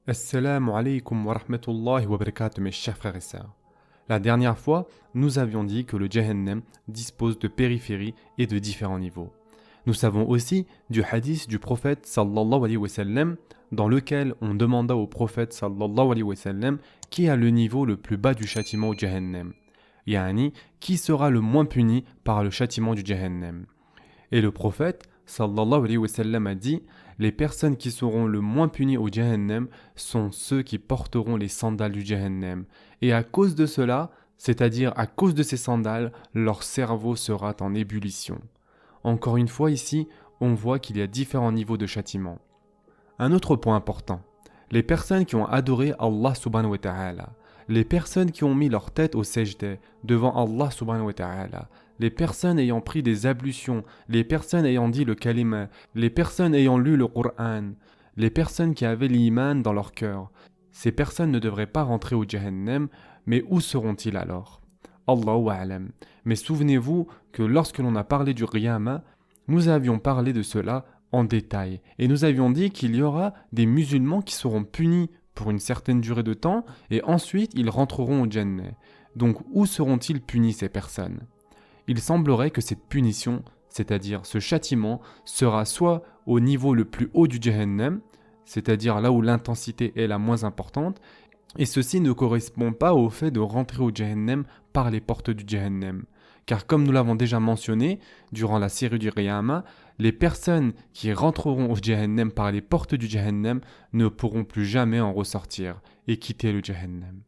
Assalamu alaikum wa rahmatullahi wa barakatuh mes chers frères et sœurs. La dernière fois, nous avions dit que le Jahannam dispose de périphéries et de différents niveaux. Nous savons aussi du hadith du prophète sallallahu alayhi wa sallam dans lequel on demanda au prophète sallallahu alayhi wa sallam qui a le niveau le plus bas du châtiment au Jahannam. Yani, qui sera le moins puni par le châtiment du Jahannam. Et le prophète sallallahu alayhi wa sallam a dit: les personnes qui seront le moins punies au Jahannam sont ceux qui porteront les sandales du Jahannam. Et à cause de cela, c'est-à-dire à cause de ces sandales, leur cerveau sera en ébullition. Encore une fois ici, on voit qu'il y a différents niveaux de châtiment. Un autre point important, les personnes qui ont adoré Allah subhanahu wa ta'ala, les personnes qui ont mis leur tête au sajda devant Allah subhanahu wa ta'ala, les personnes ayant pris des ablutions, les personnes ayant dit le kalima, les personnes ayant lu le Qur'an, les personnes qui avaient l'iman dans leur cœur, ces personnes ne devraient pas rentrer au Jahannam, mais où seront-ils alors? Allahu a'lam. Mais souvenez-vous que lorsque l'on a parlé du Qiyamah, nous avions parlé de cela en détail, et nous avions dit qu'il y aura des musulmans qui seront punis pour une certaine durée de temps, et ensuite ils rentreront au Jannah. Donc où seront-ils punis ces personnes? Il semblerait que cette punition, c'est-à-dire ce châtiment, sera soit au niveau le plus haut du Jahannam, c'est-à-dire là où l'intensité est la moins importante, et ceci ne correspond pas au fait de rentrer au Jahannam par les portes du Jahannam. Car comme nous l'avons déjà mentionné durant la série du Qiyamah, les personnes qui rentreront au Jahannam par les portes du Jahannam ne pourront plus jamais en ressortir et quitter le Jahannam.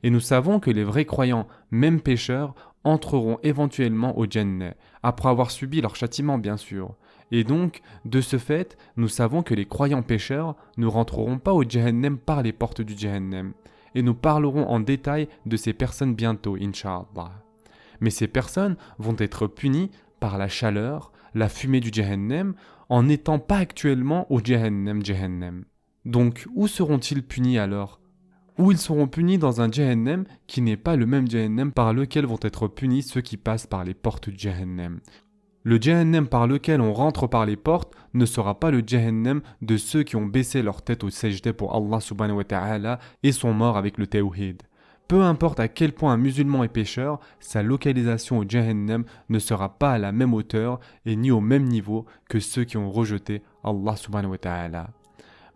Et nous savons que les vrais croyants, même pécheurs, entreront éventuellement au Jannah, après avoir subi leur châtiment bien sûr. Et donc, de ce fait, nous savons que les croyants pécheurs ne rentreront pas au Jahannam par les portes du Jahannam. Et nous parlerons en détail de ces personnes bientôt, Inch'Allah. Mais ces personnes vont être punies par la chaleur, la fumée du Jahannam, en n'étant pas actuellement au Jahannam. Donc, où seront-ils punis alors? Ou ils seront punis dans un Jahannam qui n'est pas le même Jahannam par lequel vont être punis ceux qui passent par les portes du Jahannam. Le Jahannam par lequel on rentre par les portes ne sera pas le Jahannam de ceux qui ont baissé leur tête au sajda pour Allah subhanahu wa ta'ala et sont morts avec le tawhid. Peu importe à quel point un musulman est pécheur, sa localisation au Jahannam ne sera pas à la même hauteur et ni au même niveau que ceux qui ont rejeté Allah subhanahu wa ta'ala.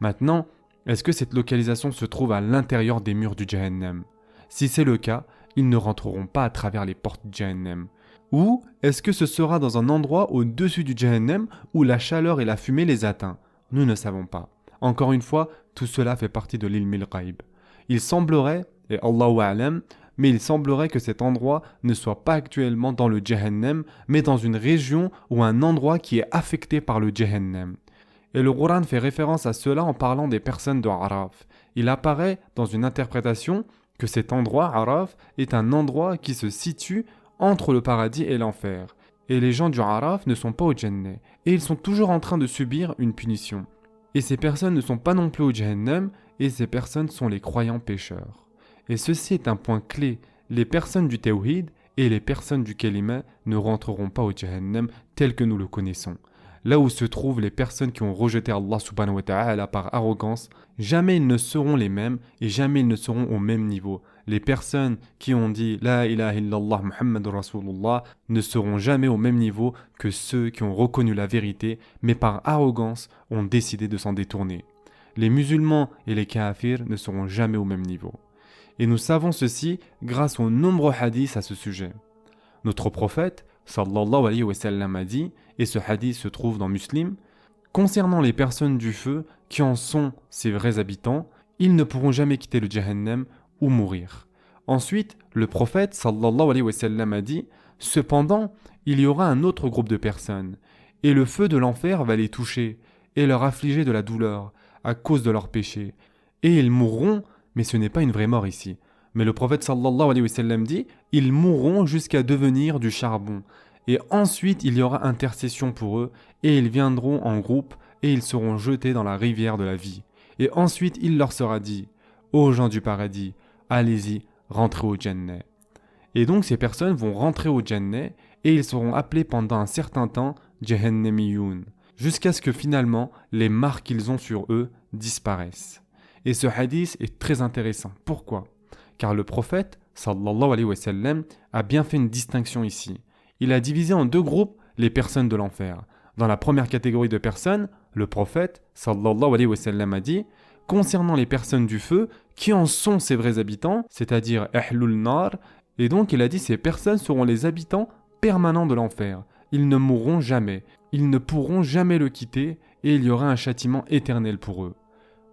Maintenant, est-ce que cette localisation se trouve à l'intérieur des murs du Jahannam? Si c'est le cas, ils ne rentreront pas à travers les portes du Jahannam. Ou est-ce que ce sera dans un endroit au-dessus du Jahannam où la chaleur et la fumée les atteint? Nous ne savons pas. Encore une fois, tout cela fait partie de l'ilm al-ghaib. Il semblerait, et Allahu a'lam, mais il semblerait que cet endroit ne soit pas actuellement dans le Jahannam, mais dans une région ou un endroit qui est affecté par le Jahannam. Et le Coran fait référence à cela en parlant des personnes de Araf. Il apparaît dans une interprétation que cet endroit, Araf, est un endroit qui se situe entre le paradis et l'enfer. Et les gens du Araf ne sont pas au Jannah. Et ils sont toujours en train de subir une punition. Et ces personnes ne sont pas non plus au Jahannam, et ces personnes sont les croyants pécheurs. Et ceci est un point clé. Les personnes du Tawhid et les personnes du Kalima ne rentreront pas au Jahannam tel que nous le connaissons. Là où se trouvent les personnes qui ont rejeté Allah subhanahu wa ta'ala par arrogance, jamais ils ne seront les mêmes et jamais ils ne seront au même niveau. Les personnes qui ont dit La ilaha illallah Muhammadur Rasulullah ne seront jamais au même niveau que ceux qui ont reconnu la vérité, mais par arrogance ont décidé de s'en détourner. Les musulmans et les kafirs ne seront jamais au même niveau. Et nous savons ceci grâce aux nombreux hadiths à ce sujet. Notre prophète, sallallahu alayhi wa sallam, a dit, et ce hadith se trouve dans Muslim, concernant les personnes du feu qui en sont ses vrais habitants, ils ne pourront jamais quitter le Jahannam ou mourir. Ensuite, le prophète sallallahu alayhi wa sallam a dit, cependant, il y aura un autre groupe de personnes, et le feu de l'enfer va les toucher, et leur affliger de la douleur, à cause de leurs péchés. Et ils mourront, mais ce n'est pas une vraie mort ici. Mais le prophète sallallahu alayhi wa sallam dit, ils mourront jusqu'à devenir du charbon. Et ensuite il y aura intercession pour eux, et ils viendront en groupe, et ils seront jetés dans la rivière de la vie. Et ensuite il leur sera dit, ô gens du paradis, allez-y, rentrez au Jannah. Et donc ces personnes vont rentrer au Jannah, et ils seront appelés pendant un certain temps Jahannamiyun, jusqu'à ce que finalement les marques qu'ils ont sur eux disparaissent. Et ce hadith est très intéressant. Pourquoi? Car le prophète, sallallahu alayhi wa sallam, a bien fait une distinction ici. Il a divisé en deux groupes les personnes de l'enfer. Dans la première catégorie de personnes, le prophète, sallallahu alayhi wa sallam, a dit concernant les personnes du feu, qui en sont ces vrais habitants, c'est-à-dire Ahlul Nar, et donc il a dit ces personnes seront les habitants permanents de l'enfer. Ils ne mourront jamais, ils ne pourront jamais le quitter, et il y aura un châtiment éternel pour eux.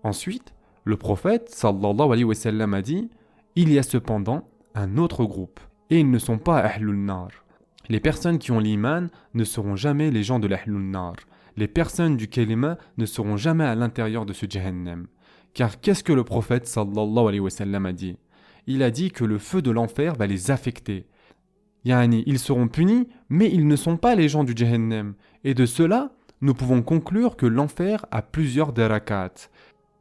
Ensuite, le prophète, sallallahu alayhi wa sallam, a dit il y a cependant un autre groupe, et ils ne sont pas Ahlul Nar. Les personnes qui ont l'iman ne seront jamais les gens de l'Ahlul Nar. Les personnes du kalima ne seront jamais à l'intérieur de ce Jahannam. Car qu'est-ce que le prophète sallallahu alayhi wa sallam a dit? Il a dit que le feu de l'enfer va les affecter. Yani, ils seront punis, mais ils ne sont pas les gens du Jahannam. Et de cela, nous pouvons conclure que l'enfer a plusieurs darakats.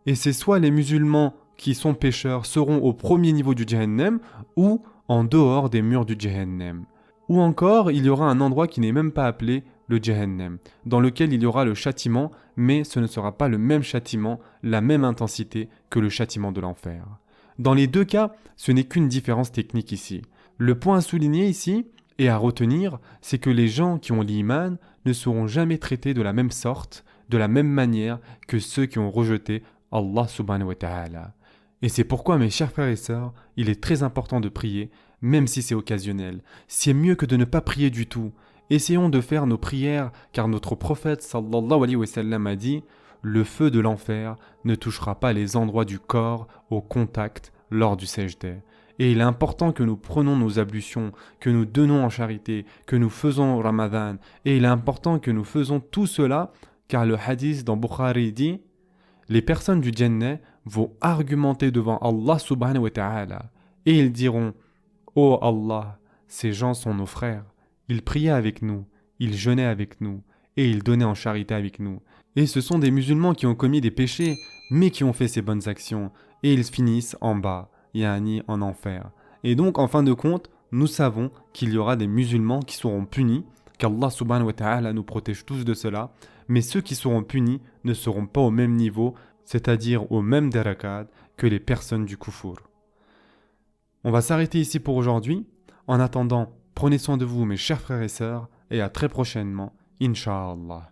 Et c'est soit les musulmans qui sont pécheurs seront au premier niveau du Jahannam, ou en dehors des murs du Jahannam. Ou encore, il y aura un endroit qui n'est même pas appelé le Jahannam, dans lequel il y aura le châtiment, mais ce ne sera pas le même châtiment, la même intensité que le châtiment de l'enfer. Dans les deux cas, ce n'est qu'une différence technique ici. Le point à souligner ici, et à retenir, c'est que les gens qui ont l'iman ne seront jamais traités de la même sorte, de la même manière que ceux qui ont rejeté Allah subhanahu wa ta'ala. Et c'est pourquoi, mes chers frères et sœurs, il est très important de prier, même si c'est occasionnel. C'est mieux que de ne pas prier du tout. Essayons de faire nos prières, car notre prophète sallallahu alayhi wa sallam a dit « Le feu de l'enfer ne touchera pas les endroits du corps au contact lors du sajda ». Et il est important que nous prenions nos ablutions, que nous donnons en charité, que nous faisons au Ramadan. Et il est important que nous faisons tout cela, car le hadith dans Bukhari dit « Les personnes du Jannah vont argumenter devant Allah subhanahu wa ta'ala. Et ils diront « Oh Allah, ces gens sont nos frères. Ils priaient avec nous, ils jeûnaient avec nous, et ils donnaient en charité avec nous. Et ce sont des musulmans qui ont commis des péchés, mais qui ont fait ces bonnes actions, et ils finissent en bas, yani en enfer. Et donc, en fin de compte, nous savons qu'il y aura des musulmans qui seront punis, qu'Allah subhanahu wa ta'ala nous protège tous de cela, mais ceux qui seront punis ne seront pas au même niveau, c'est-à-dire au même darakat que les personnes du kufur. On va s'arrêter ici pour aujourd'hui. En attendant, prenez soin de vous mes chers frères et sœurs, et à très prochainement, Inch'Allah.